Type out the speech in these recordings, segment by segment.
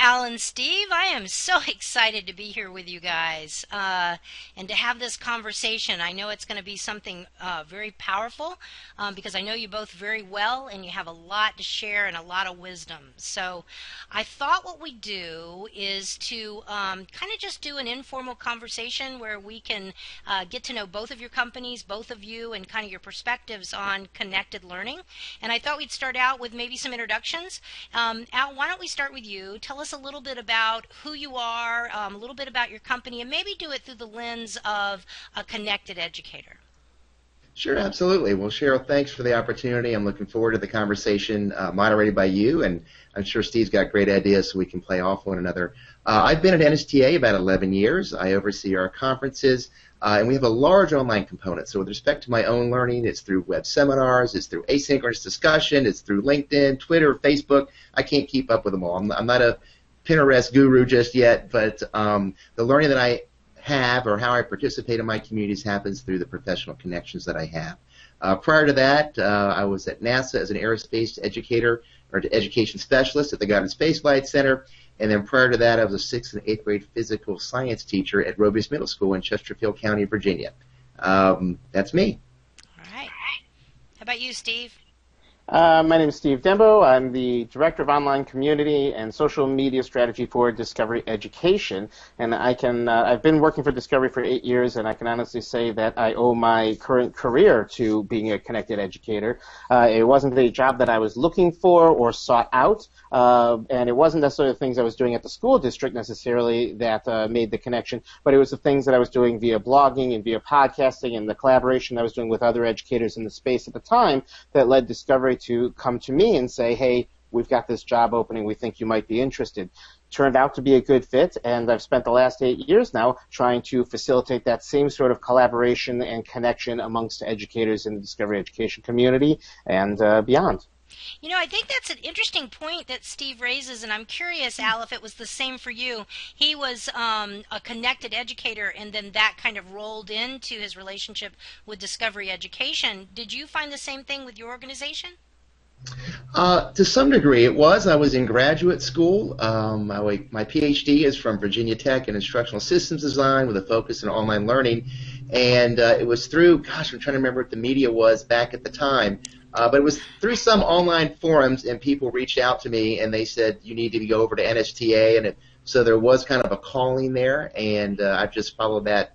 Al and Steve. I am so excited to be here with you guys and to have this conversation. I know it's going to be something very powerful because I know you both very well and you have a lot to share and a lot of wisdom. So I thought what we do is to kind of just do an informal conversation where we can get to know both of your companies, both of you, and kind of your perspectives on connected learning. And I thought we'd start out with maybe some introductions. Al, why don't we start with you? Tell us a little bit about who you are, a little bit about your company, and maybe do it through the lens of a connected educator. Sure, absolutely. Well, Cheryl, thanks for the opportunity. I'm looking forward to the conversation moderated by you, and I'm sure Steve's got great ideas so we can play off one another. I've been at NSTA about 11 years. I oversee our conferences, and we have a large online component. So with respect to my own learning, it's through web seminars, it's through asynchronous discussion, it's through LinkedIn, Twitter, Facebook. I can't keep up with them all. I'm not a Pinterest guru just yet, but the learning that I have or how I participate in my communities happens through the professional connections that I have. Prior to that, I was at NASA as an aerospace educator or education specialist at the Goddard Space Flight Center, and then prior to that, I was a 6th and 8th grade physical science teacher at Roby's Middle School in Chesterfield County, Virginia. That's me. All right. How about you, Steve? My name is Steve Dembo. I'm the Director of Online Community and Social Media Strategy for Discovery Education, and I've been working for Discovery for 8 years, and I can honestly say that I owe my current career to being a connected educator. It wasn't a job that I was looking for or sought out, and it wasn't necessarily the things I was doing at the school district necessarily that made the connection, but it was the things that I was doing via blogging and via podcasting and the collaboration I was doing with other educators in the space at the time that led Discovery to come to me and say, hey, we've got this job opening, we think you might be interested. Turned out to be a good fit, and I've spent the last 8 years now trying to facilitate that same sort of collaboration and connection amongst educators in the Discovery Education community and beyond. You know, I think that's an interesting point that Steve raises, and I'm curious, Al, if it was the same for you. He was a connected educator, and then that kind of rolled into his relationship with Discovery Education. Did you find the same thing with your organization? To some degree it was. I was in graduate school. My PhD is from Virginia Tech in instructional systems design with a focus on online learning, and it was through, gosh, I'm trying to remember what the media was back at the time, but it was through some online forums, and people reached out to me and they said, you need to go over to NSTA, and so there was kind of a calling there, and I've just followed that.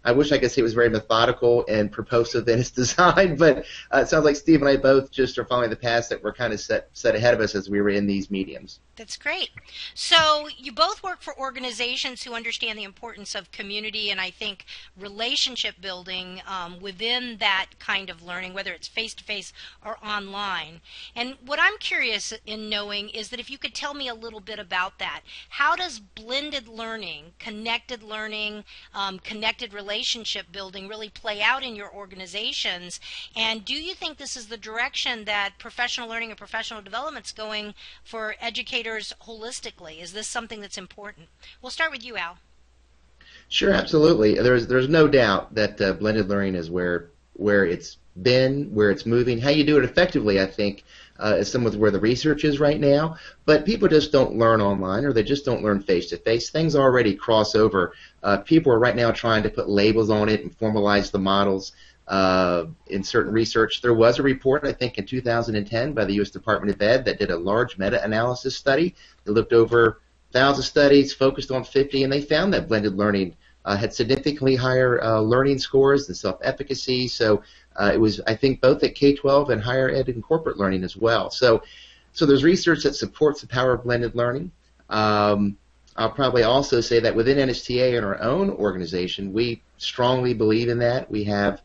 I wish I could say it was very methodical and propulsive in its design, but it sounds like Steve and I both just are following the paths that were kind of set ahead of us as we were in these mediums. That's great. So you both work for organizations who understand the importance of community and I think relationship building within that kind of learning, whether it's face-to-face or online. And what I'm curious in knowing is that if you could tell me a little bit about that. How does blended learning, connected relationship building really play out in your organizations? And do you think this is the direction that professional learning and professional development is going for educators holistically? Is this something that's important? We'll start with you, Al. Sure, absolutely. There's no doubt that blended learning is where it's been, where it's moving. How you do it effectively, I think, is some of where the research is right now. But people just don't learn online, or they just don't learn face-to-face. Things already cross over. People are right now trying to put labels on it and formalize the models. In certain research, there was a report, I think, in 2010 by the U.S. Department of Ed that did a large meta-analysis study. They looked over 1,000 studies, focused on 50, and they found that blended learning had significantly higher learning scores and self-efficacy. So it was, I think, both at K-12 and higher ed and corporate learning as well. So there's research that supports the power of blended learning. I'll probably also say that within NSTA and our own organization, we strongly believe in that. We have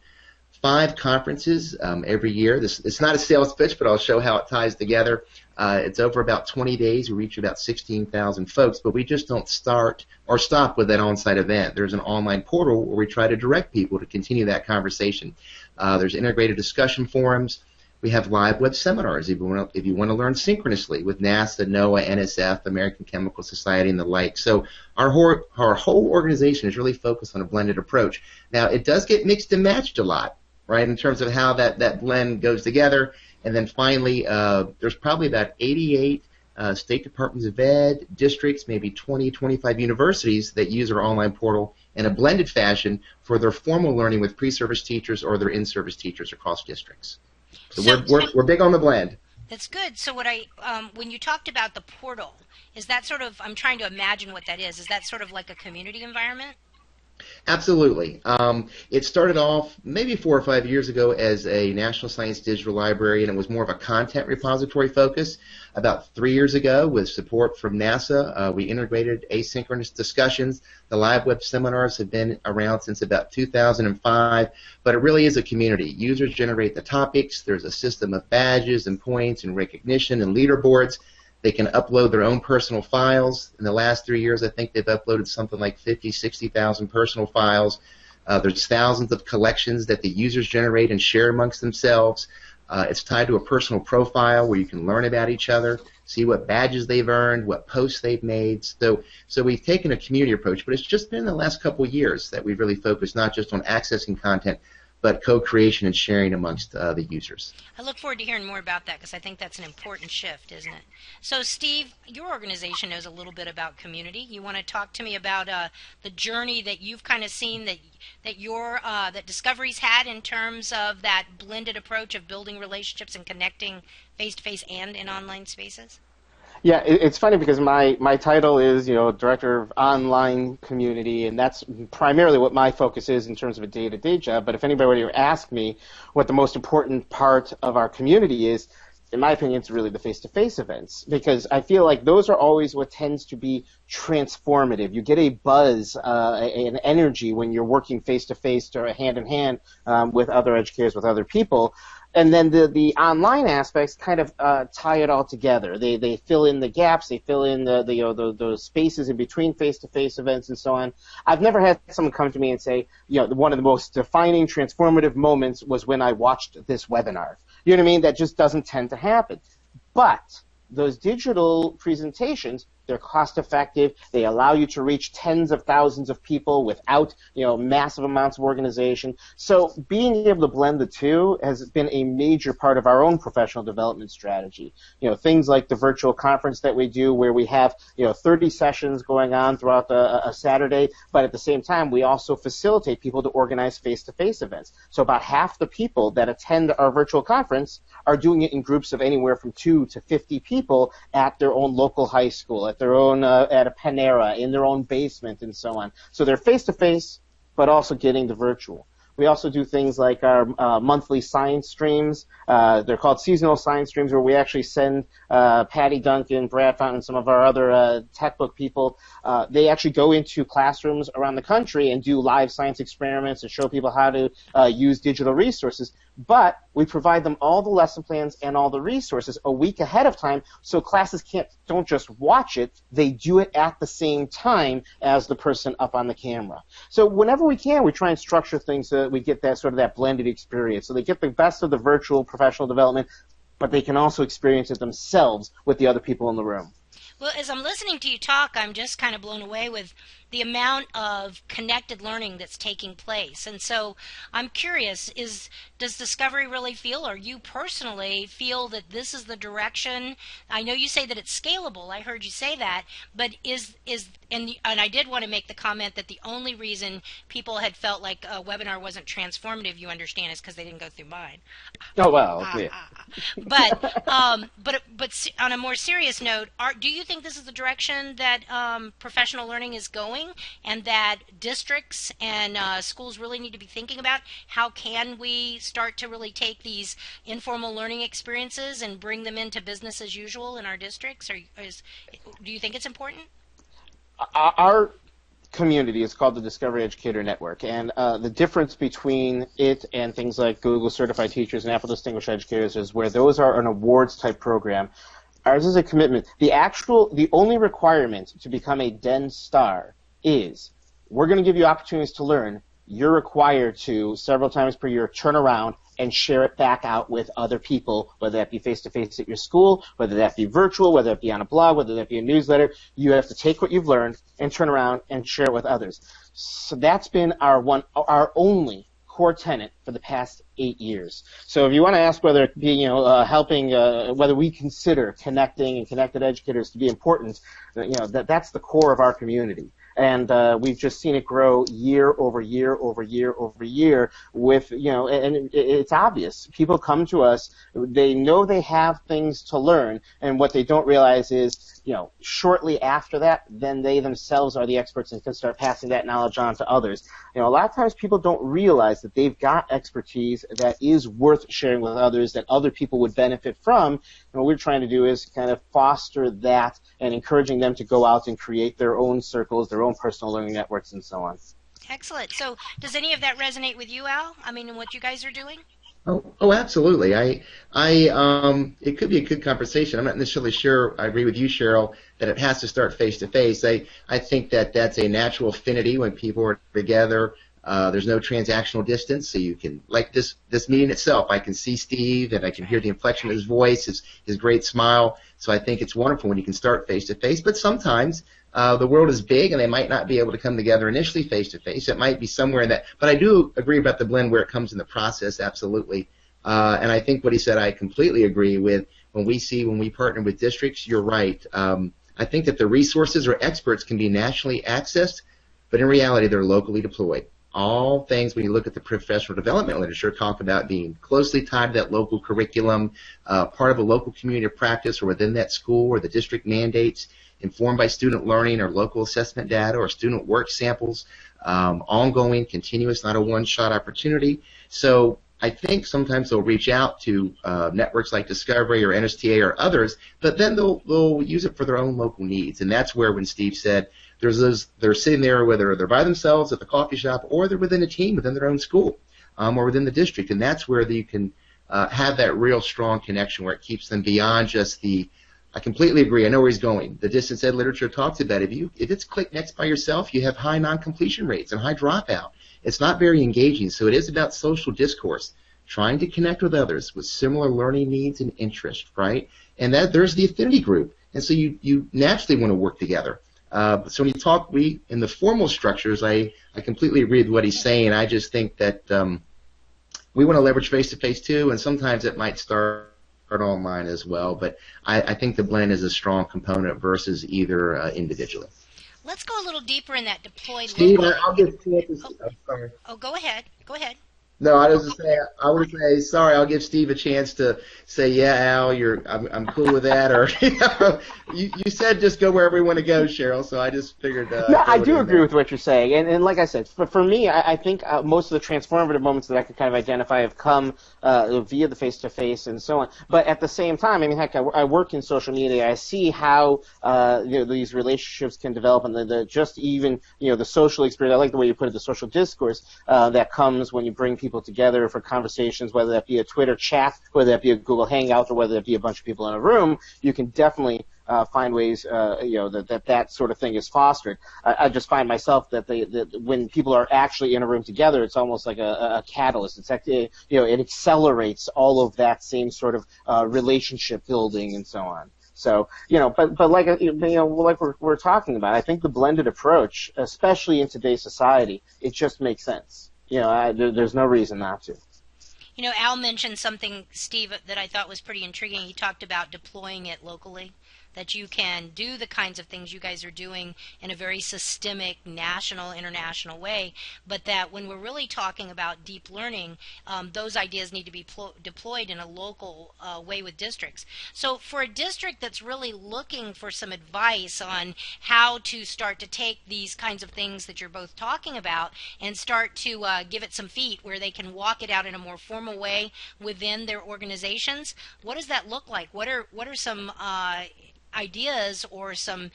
5 conferences every year. It's not a sales pitch, but I'll show how it ties together. It's over about 20 days. We reach about 16,000 folks, but we just don't start or stop with that on-site event. There's an online portal where we try to direct people to continue that conversation. There's integrated discussion forums. We have live web seminars if you want to learn synchronously with NASA, NOAA, NSF, American Chemical Society, and the like. So our whole organization is really focused on a blended approach. Now, it does get mixed and matched a lot, right, in terms of how that blend goes together. And then finally, there's probably about 88 state departments of ed, districts, maybe 20, 25 universities that use our online portal in a blended fashion for their formal learning with pre-service teachers or their in-service teachers across districts. So we're big on the blend. That's good. So when you talked about the portal, is that sort of, I'm trying to imagine what that is. Is that sort of like a community environment? Absolutely. It started off maybe 4 or 5 years ago as a National Science Digital Library, and it was more of a content repository focus. About 3 years ago, with support from NASA, we integrated asynchronous discussions. The live web seminars have been around since about 2005, but it really is a community. Users generate the topics. There's a system of badges and points and recognition and leaderboards. They can upload their own personal files. In the last 3 years, I think they've uploaded something like 50, 60,000 personal files. There's thousands of collections that the users generate and share amongst themselves. It's tied to a personal profile where you can learn about each other, see what badges they've earned, what posts they've made. So we've taken a community approach, but it's just been in the last couple of years that we've really focused not just on accessing content, but co-creation and sharing amongst the users. I look forward to hearing more about that because I think that's an important shift, isn't it? So, Steve, your organization knows a little bit about community. You want to talk to me about the journey that you've kind of seen that Discovery's had in terms of that blended approach of building relationships and connecting face-to-face and in online spaces? Yeah, it's funny because my title is, Director of Online Community, and that's primarily what my focus is in terms of a day-to-day job. But if anybody were to ask me what the most important part of our community is, in my opinion, it's really the face-to-face events, because I feel like those are always what tends to be transformative. You get a buzz, an energy when you're working face-to-face or hand-in-hand with other educators, with other people. And then the online aspects kind of tie it all together. They fill in the gaps. They fill in those spaces in between face-to-face events and so on. I've never had someone come to me and say, one of the most defining, transformative moments was when I watched this webinar. You know what I mean? That just doesn't tend to happen. But those digital presentations, they're cost-effective. They allow you to reach tens of thousands of people without, massive amounts of organization. So being able to blend the two has been a major part of our own professional development strategy. Things like the virtual conference that we do where we have, 30 sessions going on throughout a Saturday, but at the same time, we also facilitate people to organize face-to-face events. So about half the people that attend our virtual conference are doing it in groups of anywhere from 2 to 50 people at their own local high school, at their own at a Panera, in their own basement, and so on. So they're face-to-face, but also getting the virtual. We also do things like our monthly science streams. They're called seasonal science streams, where we actually send Patty Duncan, Brad Fountain, some of our other tech book people. They actually go into classrooms around the country and do live science experiments and show people how to use digital resources. But we provide them all the lesson plans and all the resources a week ahead of time, so classes don't just watch it, they do it at the same time as the person up on the camera. So whenever we can, we try and structure things so that we get that sort of that blended experience. So they get the best of the virtual professional development, but they can also experience it themselves with the other people in the room. Well, as I'm listening to you talk, I'm just kind of blown away with the amount of connected learning that's taking place. And so I'm curious, does Discovery really feel, or you personally feel, that this is the direction? I know you say that it's scalable. I heard you say that. But and I did want to make the comment that the only reason people had felt like a webinar wasn't transformative, you understand, is because they didn't go through mine. Oh, well, yeah. But on a more serious note, do you think this is the direction that professional learning is going, and that districts and schools really need to be thinking about how can we start to really take these informal learning experiences and bring them into business as usual in our districts? Do you think it's important? Our community is called the Discovery Educator Network, and the difference between it and things like Google Certified Teachers and Apple Distinguished Educators is where those are an awards type program. Ours is a commitment. The only requirement to become a DEN star is we're going to give you opportunities to learn. You're required to, several times per year, turn around and share it back out with other people, whether that be face-to-face at your school, whether that be virtual, whether that be on a blog, whether that be a newsletter. You have to take what you've learned and turn around and share it with others. So that's been our only core tenet for the past 8 years. So if you want to ask whether it be, helping, whether we consider connecting and connected educators to be important, that's the core of our community. And we've just seen it grow year over year over year over year with, and it's obvious. People come to us, they know they have things to learn, and what they don't realize is, shortly after that, then they themselves are the experts and can start passing that knowledge on to others. A lot of times people don't realize that they've got expertise that is worth sharing with others, that other people would benefit from. And what we're trying to do is kind of foster that and encouraging them to go out and create their own circles, their own personal learning networks, and so on. Excellent. So does any of that resonate with you, Al? I mean, what you guys are doing? Oh, absolutely. It could be a good conversation. I'm not necessarily sure. I agree with you, Cheryl, that it has to start face to face. I think that that's a natural affinity when people are together. There's no transactional distance, so you can, like this meeting itself, I can see Steve and I can hear the inflection of his voice, his great smile. So I think it's wonderful when you can start face to face. But sometimes the world is big and they might not be able to come together initially face to face. It might be somewhere in that. But I do agree about the blend where it comes in the process, absolutely. And I think what he said I completely agree with. When we partner with districts, you're right. I think that the resources or experts can be nationally accessed, but in reality they're locally deployed. All things, when you look at the professional development literature, talk about being closely tied to that local curriculum, part of a local community of practice or within that school or the district mandates, informed by student learning or local assessment data or student work samples, ongoing, continuous, not a one-shot opportunity. So I think sometimes they'll reach out to networks like Discovery or NSTA or others, but then they'll use it for their own local needs. And that's where when Steve said, they're sitting there, whether they're by themselves at the coffee shop or they're within a team within their own school or within the district. And that's where you can have that real strong connection where it keeps them beyond just I completely agree. I know where he's going. The distance ed literature talks about if it's click next by yourself, you have high non-completion rates and high dropout. It's not very engaging. So it is about social discourse, trying to connect with others with similar learning needs and interest, right? And there's the affinity group. And so you naturally want to work together. So when you talk, in the formal structures, I completely agree with what he's saying. I just think that we want to leverage face-to-face too, and sometimes it might start online as well. But I think the blend is a strong component versus either individually. Let's go a little deeper in that deployed. Steve, I'll give Steve. Sorry. Oh, go ahead. Go ahead. No, I was just saying. I would say sorry. I'll give Steve a chance to say, yeah, Al, I'm cool with that, or you said just go wherever you want to go, Cheryl. So I just figured. No, I do agree with what you're saying, and like I said, for me, I think most of the transformative moments that I could kind of identify have come via the face-to-face and so on. But at the same time, I mean, heck, I work in social media. I see how these relationships can develop, and the social experience. I like the way you put it, the social discourse that comes when you bring people together for conversations, whether that be a Twitter chat, whether that be a Google Hangout, or whether that be a bunch of people in a room. You can definitely find ways, that sort of thing is fostered. I just find myself that when people are actually in a room together, it's almost like a catalyst. It's actually, it accelerates all of that same sort of relationship building and so on. So, but like we're talking about, I think the blended approach, especially in today's society, it just makes sense. There's no reason not to. Al mentioned something, Steve, that I thought was pretty intriguing. He talked about deploying it locally, that you can do the kinds of things you guys are doing in a very systemic, national, international way, but that when we're really talking about deep learning, those ideas need to be deployed in a local way with districts. So for a district that's really looking for some advice on how to start to take these kinds of things that you're both talking about and start to give it some feet where they can walk it out in a more formal way within their organizations, what does that look like? What are some ideas or some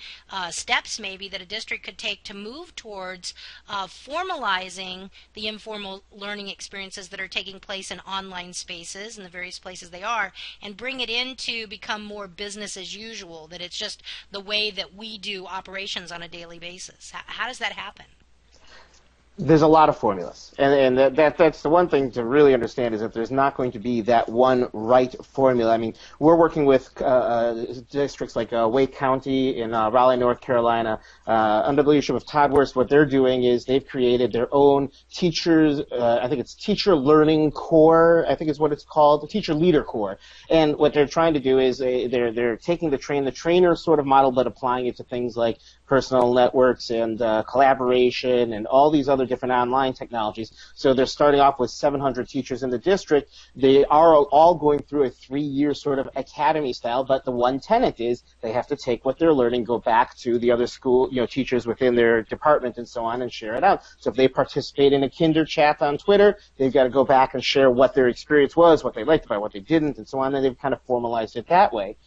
steps maybe that a district could take to move towards formalizing the informal learning experiences that are taking place in online spaces in the various places they are, and bring it in to become more business as usual, that it's just the way that we do operations on a daily basis? How does that happen? There's a lot of formulas, and that's the one thing to really understand is that there's not going to be that one right formula. I mean, we're working with districts like Wake County in Raleigh, North Carolina, under the leadership of Todd Worst. What they're doing is they've created their own teachers. I think it's Teacher Learning Core. I think is what it's called, the Teacher Leader Core. And what they're trying to do is they're taking the trainer sort of model, but applying it to things like personal networks and collaboration and all these other different online technologies. So they're starting off with 700 teachers in the district. They are all going through a 3-year sort of academy style, but the one tenet is they have to take what they're learning, go back to the other school, teachers within their department and so on, and share it out. So if they participate in a kinder chat on Twitter, they've got to go back and share what their experience was, what they liked about it, what they didn't, and so on, and they've kind of formalized it that way.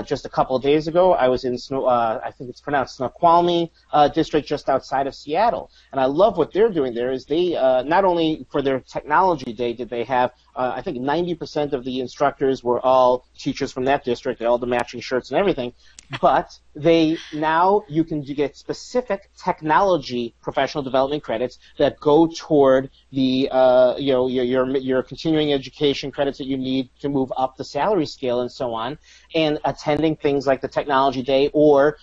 Just a couple of days ago, I was in, I think it's pronounced Snoqualmie district just outside of Seattle. And I love what they're doing there is they, not only for their technology day did they have, I think 90% of the instructors were all teachers from that district, all the matching shirts and everything, but you can get specific technology professional development credits that go toward the, your continuing education credits that you need to move up the salary scale and so on, and attending things like the technology day or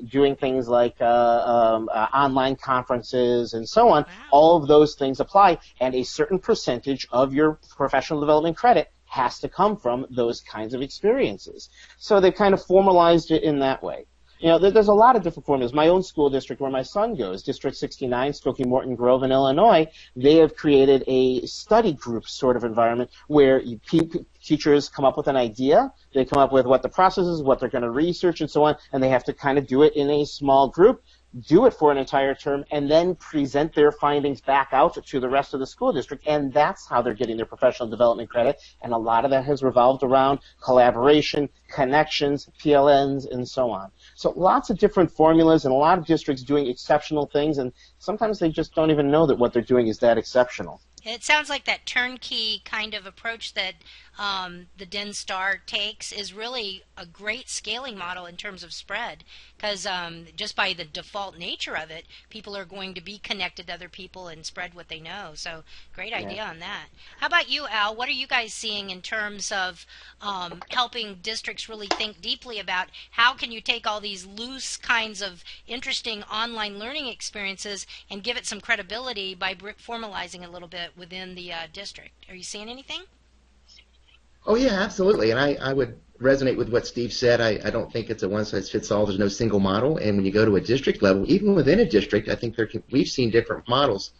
doing things like online conferences and so on. Wow. All of those things apply, and a certain percentage of your professional development credit has to come from those kinds of experiences. So they've kind of formalized it in that way. There's a lot of different formulas. My own school district where my son goes, District 69, Skokie Morton Grove in Illinois, they have created a study group sort of environment where teachers come up with an idea, they come up with what the process is, what they're going to research and so on, and they have to kind of do it in a small group, do it for an entire term, and then present their findings back out to the rest of the school district, and that's how they're getting their professional development credit, and a lot of that has revolved around collaboration, connections, PLNs, and so on. So lots of different formulas and a lot of districts doing exceptional things, and sometimes they just don't even know that what they're doing is that exceptional. It sounds like that turnkey kind of approach that the DenStar takes is really a great scaling model in terms of spread, because just by the default nature of it, people are going to be connected to other people and spread what they know. So great idea on that. How about you, Al? What are you guys seeing in terms of helping districts really think deeply about how can you take all these loose kinds of interesting online learning experiences and give it some credibility by formalizing a little bit within the district? Are you seeing anything? Oh yeah, absolutely. And I would resonate with what Steve said. I don't think it's a one-size-fits-all. There's no single model. And when you go to a district level, even within a district, I think we've seen different models.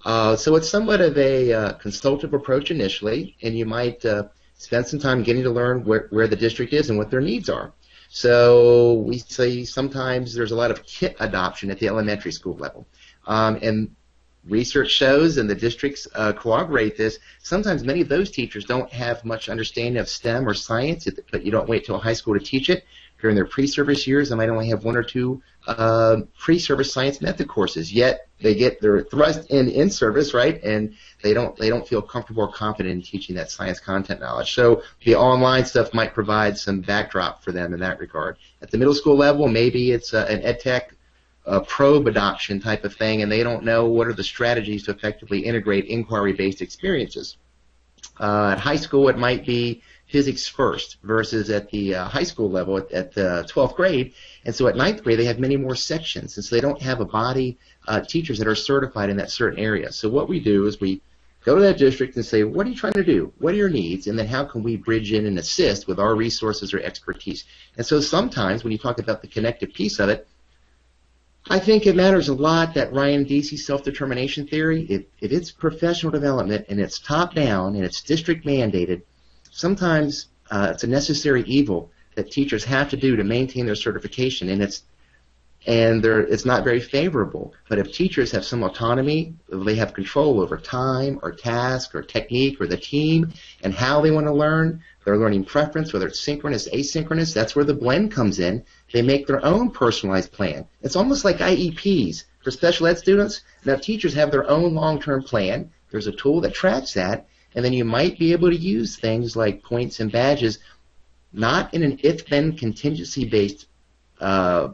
So it's somewhat of a consultative approach initially, and you might spend some time getting to learn where the district is and what their needs are. So we say sometimes there's a lot of kit adoption at the elementary school level. And research shows, and the districts corroborate this, sometimes many of those teachers don't have much understanding of STEM or science, but you don't wait till high school to teach it. During their pre-service years, they might only have 1 or 2 pre-service science method courses, yet they get their thrust in service, right, and they don't feel comfortable or confident in teaching that science content knowledge. So the online stuff might provide some backdrop for them in that regard. At the middle school level, maybe it's an EdTech probe adoption type of thing, and they don't know what are the strategies to effectively integrate inquiry-based experiences. At high school, it might be physics first versus at the high school level at the 12th grade. And so at 9th grade, they have many more sections, and so they don't have a body teachers that are certified in that certain area. So what we do is we go to that district and say, what are you trying to do? What are your needs? And then how can we bridge in and assist with our resources or expertise? And so sometimes when you talk about the connective piece of it, I think it matters a lot that Ryan Deasy's self-determination theory, if it's professional development and it's top-down and it's district mandated, sometimes it's a necessary evil that teachers have to do to maintain their certification, and it's not very favorable. But if teachers have some autonomy, they have control over time or task or technique or the team and how they want to learn, their learning preference, whether it's synchronous, asynchronous, that's where the blend comes in. They make their own personalized plan. It's almost like IEPs for special ed students. Now teachers have their own long-term plan. There's a tool that tracks that, and then you might be able to use things like points and badges, not in an if-then contingency-based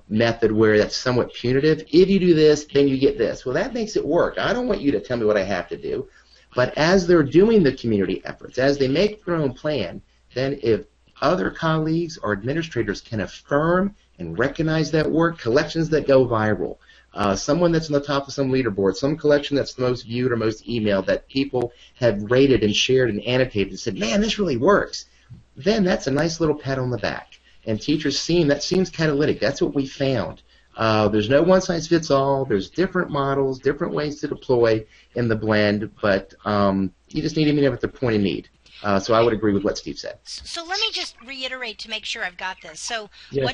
method where that's somewhat punitive. If you do this, then you get this. Well, that makes it work. I don't want you to tell me what I have to do. But as they're doing the community efforts, as they make their own plan, then if other colleagues or administrators can affirm and recognize that work, collections that go viral, someone that's on the top of some leaderboard, some collection that's the most viewed or most emailed that people have rated and shared and annotated and said, man, this really works, then that's a nice little pat on the back. And teachers seeing that seems catalytic. That's what we found. There's no one size fits all. There's different models, different ways to deploy in the blend, but you just need to meet up at the point of need. So I would agree with what Steve said. So let me just reiterate to make sure I've got this. So Yeah,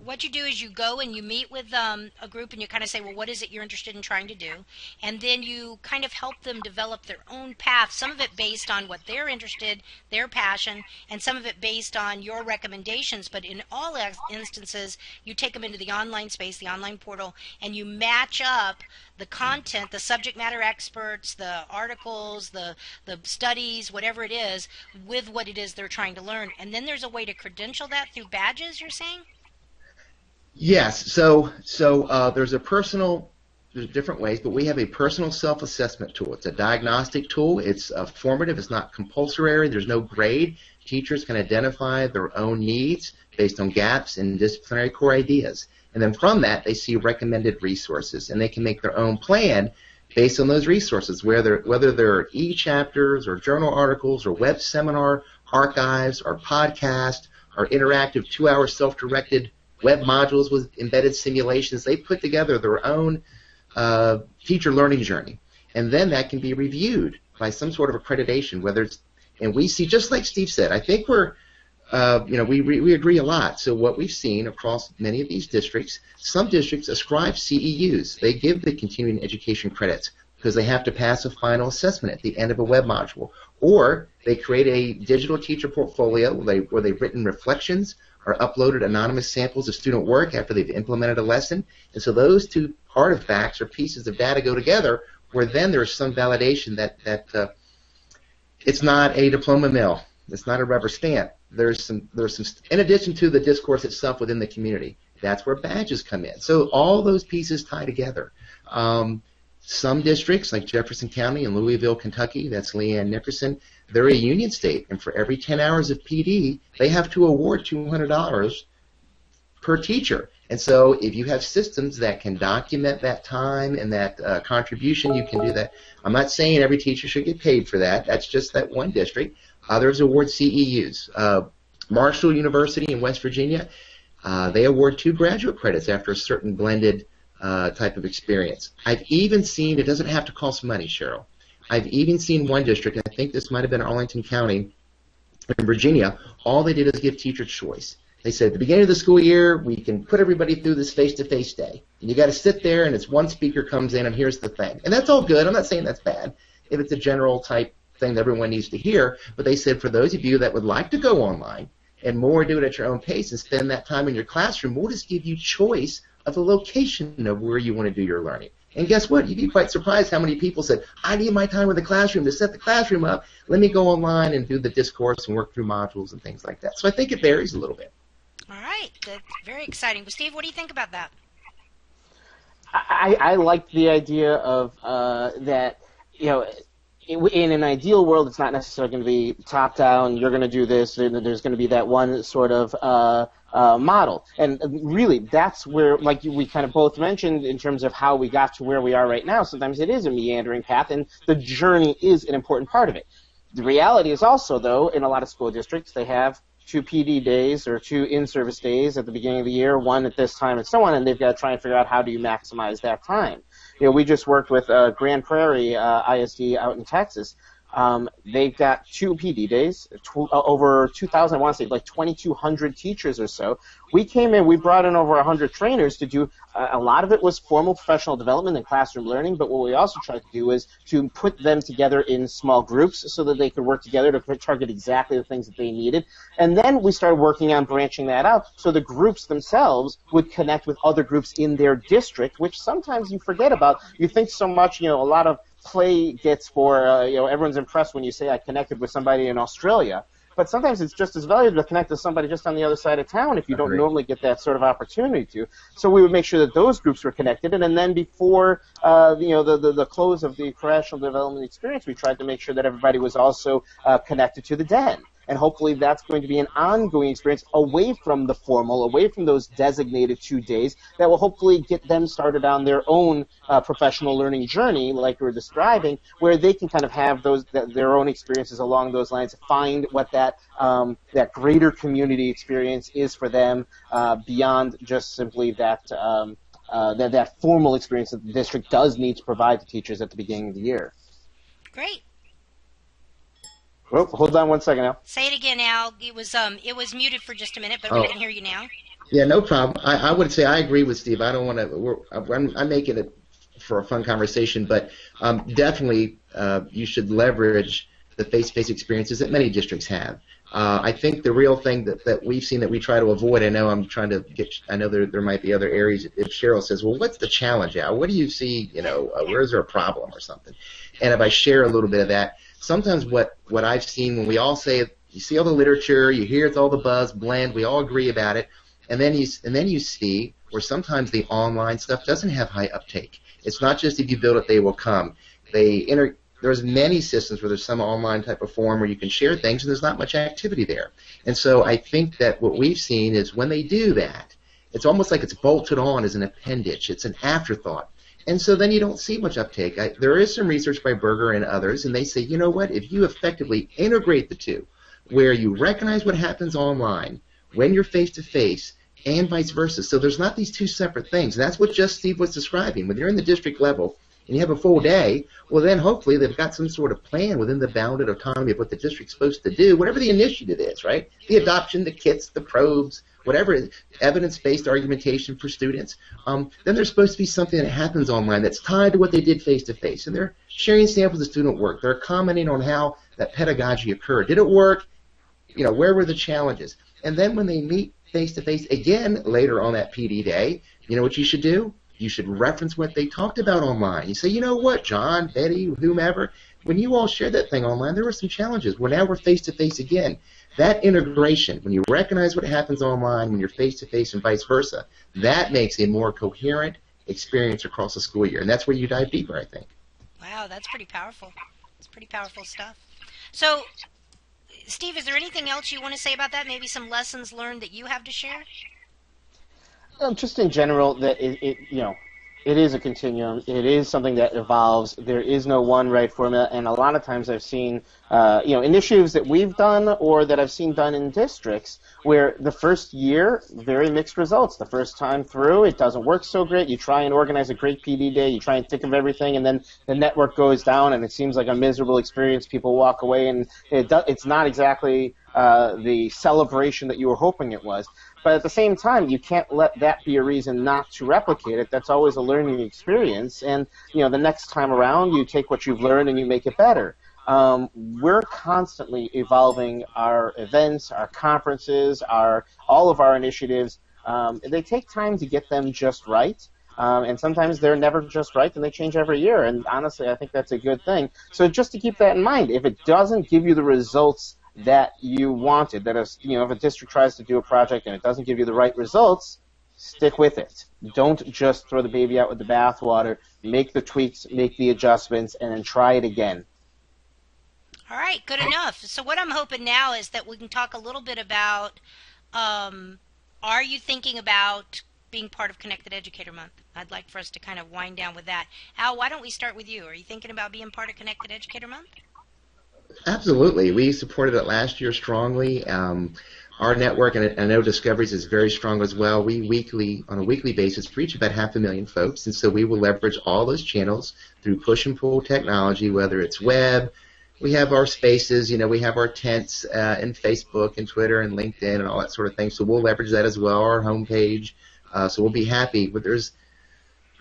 what you do is you go and you meet with a group and you kind of say, well, what is it you're interested in trying to do? And then you kind of help them develop their own path, some of it based on what they're interested, their passion, and some of it based on your recommendations. But in all instances, you take them into the online space, the online portal, and you match up the content, the subject matter experts, the articles, the studies, whatever it is, with what it is they're trying to learn. And then there's a way to credential that through badges, you're saying? Yes. There's different ways, but we have a personal self-assessment tool. It's a diagnostic tool. It's formative. It's not compulsory. There's no grade. Teachers can identify their own needs based on gaps in disciplinary core ideas. And then from that, they see recommended resources, and they can make their own plan based on those resources, whether they're e-chapters or journal articles or web seminar archives or podcast or interactive 2-hour self-directed web modules with embedded simulations. They put together their own teacher learning journey, and then that can be reviewed by some sort of accreditation, and we see, just like Steve said, I think we agree a lot. So what we've seen across many of these districts, some districts ascribe CEUs. They give the continuing education credits because they have to pass a final assessment at the end of a web module. Or they create a digital teacher portfolio where they've written reflections or uploaded anonymous samples of student work after they've implemented a lesson. And so those two artifacts or pieces of data go together, where then there's some validation that it's not a diploma mill. It's not a rubber stamp. There's some, in addition to the discourse itself within the community, that's where badges come in. So all those pieces tie together. Some districts, like Jefferson County and Louisville, Kentucky, that's Leanne Nickerson, they're a union state, and for every 10 hours of PD, they have to award $200 per teacher. And so if you have systems that can document that time and that contribution, you can do that. I'm not saying every teacher should get paid for that. That's just that one district. Others award CEUs. Marshall University in West Virginia, they award 2 graduate credits after a certain blended type of experience. I've even seen, it doesn't have to cost money, Cheryl. I've even seen one district, and I think this might have been Arlington County in Virginia, all they did is give teacher choice. They said at the beginning of the school year, we can put everybody through this face-to-face day. And you got to sit there, and it's one speaker comes in, and here's the thing. And that's all good. I'm not saying that's bad if it's a general type thing that everyone needs to hear. But they said for those of you that would like to go online and more do it at your own pace and spend that time in your classroom, we'll just give you choice of the location of where you want to do your learning. And guess what? You'd be quite surprised how many people said, I need my time in the classroom to set the classroom up. Let me go online and do the discourse and work through modules and things like that. So I think it varies a little bit. All right. That's very exciting. Well, Steve, what do you think about that? I like the idea of that, in an ideal world, it's not necessarily going to be top-down, you're going to do this, and there's going to be that one sort of model. And really, that's where, like we kind of both mentioned in terms of how we got to where we are right now, sometimes it is a meandering path, and the journey is an important part of it. The reality is also, though, in a lot of school districts, they have 2 PD days or 2 in-service days at the beginning of the year, 1 at this time, and so on, and they've got to try and figure out how do you maximize that time. We just worked with Grand Prairie ISD out in Texas. They've got 2 PD days, over 2,000, I want to say like 2,200 teachers or so. We came in, we brought in over 100 trainers to do, a lot of it was formal professional development and classroom learning, but what we also tried to do is to put them together in small groups so that they could work together to target exactly the things that they needed. And then we started working on branching that out so the groups themselves would connect with other groups in their district, which sometimes you forget about. You think so much, a lot of play gets for, everyone's impressed when you say I connected with somebody in Australia. but sometimes it's just as valuable to connect to somebody just on the other side of town if you don't normally get that sort of opportunity to. So we would make sure that those groups were connected, and then before the close of the professional development experience, we tried to make sure that everybody was also connected to the den. And hopefully that's going to be an ongoing experience away from the formal, away from those designated 2 days that will hopefully get them started on their own professional learning journey, like we were describing, where they can kind of have their own experiences along those lines, find what that greater community experience is for them beyond just simply that formal experience that the district does need to provide to teachers at the beginning of the year. Great. Oh, hold on 1 second, Al. Say it again, Al. It was muted for just a minute, but we can hear you now. Yeah, no problem. I would say I agree with Steve. I don't want to. I'm making it for a fun conversation, but definitely you should leverage the face-to-face experiences that many districts have. I think the real thing that we've seen that we try to avoid. I know I'm trying to get. I know there might be other areas. If Cheryl says, "Well, what's the challenge, Al? What do you see? Where is there a problem or something?" And if I share a little bit of that. Sometimes what I've seen when we all say, you see all the literature, you hear it's all the buzz, blend, we all agree about it, and then you see where sometimes the online stuff doesn't have high uptake. It's not just if you build it, they will come. There's many systems where there's some online type of form where you can share things, and there's not much activity there. And so I think that what we've seen is when they do that, it's almost like it's bolted on as an appendage. It's an afterthought. And so then you don't see much uptake. There is some research by Berger and others, and they say, you know what, if you effectively integrate the two, where you recognize what happens online when you're face-to-face and vice versa. So there's not these two separate things. And that's what just Steve was describing. When you're in the district level and you have a full day, well, then hopefully they've got some sort of plan within the bounded autonomy of what the district's supposed to do, whatever the initiative is, right? The adoption, the kits, the probes, whatever evidence-based argumentation for students, then there's supposed to be something that happens online that's tied to what they did face-to-face. And they're sharing samples of student work. They're commenting on how that pedagogy occurred. Did it work? Where were the challenges? And then when they meet face-to-face again later on that PD day, you know what you should do? You should reference what they talked about online. You say, you know what, John, Betty, whomever, when you all shared that thing online, there were some challenges. Well, now we're face-to-face again. That integration, when you recognize what happens online, when you're face-to-face and vice versa, that makes a more coherent experience across the school year. And that's where you dive deeper, I think. Wow, that's pretty powerful. It's pretty powerful stuff. So, Steve, is there anything else you want to say about that? Maybe some lessons learned that you have to share? Just in general, that it is a continuum. It is something that evolves. There is no one right formula, and a lot of times I've seen initiatives that we've done or that I've seen done in districts where the first year, very mixed results. The first time through, it doesn't work so great. You try and organize a great PD day, you try and think of everything, and then the network goes down, and it seems like a miserable experience. People walk away, and it's not exactly the celebration that you were hoping it was. But at the same time, you can't let that be a reason not to replicate it. That's always a learning experience. And, the next time around, you take what you've learned and you make it better. We're constantly evolving our events, our conferences, all of our initiatives. They take time to get them just right. And sometimes they're never just right, and they change every year. And honestly, I think that's a good thing. So just to keep that in mind, if it doesn't give you the results that you wanted, that if a district tries to do a project and it doesn't give you the right results, stick with it. Don't just throw the baby out with the bathwater. Make the tweaks, make the adjustments, and then try it again. All right, good enough. So what I'm hoping now is that we can talk a little bit about, are you thinking about being part of Connected Educator Month? I'd like for us to kind of wind down with that. Al, why don't we start with you? Are you thinking about being part of Connected Educator Month? Absolutely. We supported it last year strongly. Our network, and I know Discoveries is very strong as well. We on a weekly basis, reach about 500,000 folks, and so we will leverage all those channels through push and pull technology, whether it's web. We have our spaces, we have our tents and Facebook and Twitter and LinkedIn and all that sort of thing, so we'll leverage that as well, our homepage. So we'll be happy. But there's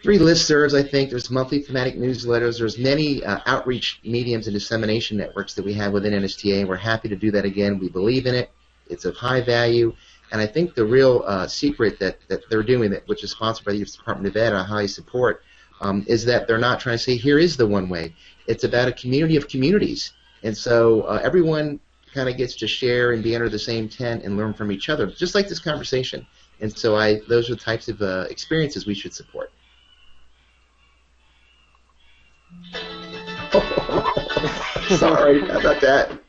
3 listservs, I think. There's monthly thematic newsletters. There's many outreach mediums and dissemination networks that we have within NSTA, and we're happy to do that again. We believe in it. It's of high value. And I think the real secret that they're doing, which is sponsored by the U.S. Department of Ed, I highly support, is that they're not trying to say, here is the one way. It's about a community of communities. And so everyone kind of gets to share and be under the same tent and learn from each other, just like this conversation. And so those are the types of experiences we should support. Sorry about that.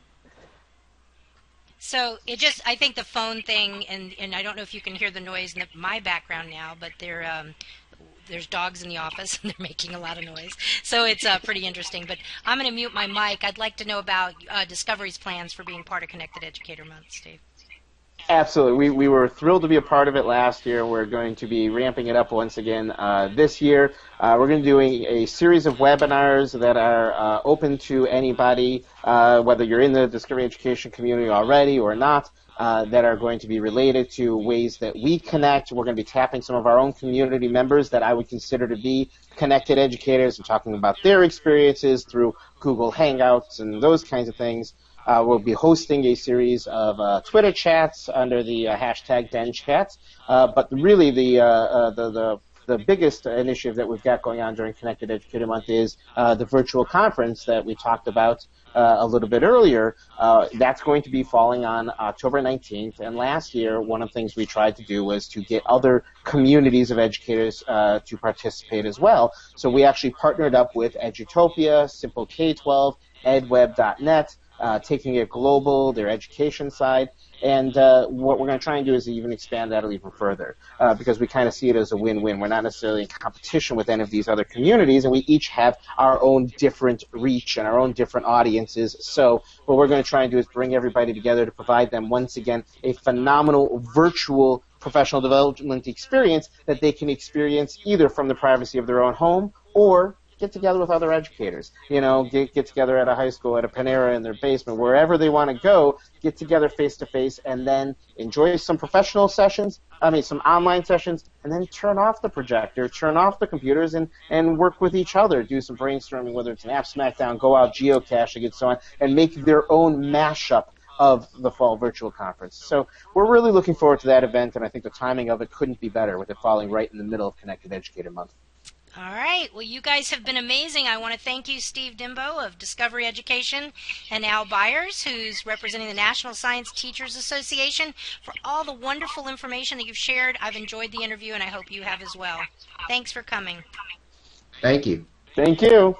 So I think the phone thing, and I don't know if you can hear the noise in my background now, but there's dogs in the office and they're making a lot of noise. So it's pretty interesting. But I'm going to mute my mic. I'd like to know about Discovery's plans for being part of Connected Educator Month, Steve. Absolutely. We were thrilled to be a part of it last year. We're going to be ramping it up once again this year. We're going to be doing a series of webinars that are open to anybody, whether you're in the Discovery Education community already or not, that are going to be related to ways that we connect. We're going to be tapping some of our own community members that I would consider to be connected educators and talking about their experiences through Google Hangouts and those kinds of things. We'll be hosting a series of Twitter chats under the hashtag DenChats. But really, the biggest initiative that we've got going on during Connected Educator Month is the virtual conference that we talked about a little bit earlier. That's going to be falling on October 19th. And last year, one of the things we tried to do was to get other communities of educators to participate as well. So we actually partnered up with Edutopia, Simple K-12, edweb.net, taking it global, their education side, and what we're going to try and do is even expand that even further because we kind of see it as a win-win. We're not necessarily in competition with any of these other communities, and we each have our own different reach and our own different audiences. So what we're going to try and do is bring everybody together to provide them, once again, a phenomenal virtual professional development experience that they can experience either from the privacy of their own home or get together with other educators. You know, get together at a high school, at a Panera, in their basement, wherever they want to go, get together face-to-face, and then enjoy some professional sessions, some online sessions, and then turn off the projector, turn off the computers, and work with each other, do some brainstorming, whether it's an app smackdown, go out geocaching, and so on, and make their own mashup of the fall virtual conference. So we're really looking forward to that event, and I think the timing of it couldn't be better with it falling right in the middle of Connected Educator Month. All right. Well, you guys have been amazing. I want to thank you, Steve Dembo of Discovery Education, and Al Byers, who's representing the National Science Teachers Association, for all the wonderful information that you've shared. I've enjoyed the interview, and I hope you have as well. Thanks for coming. Thank you. Thank you.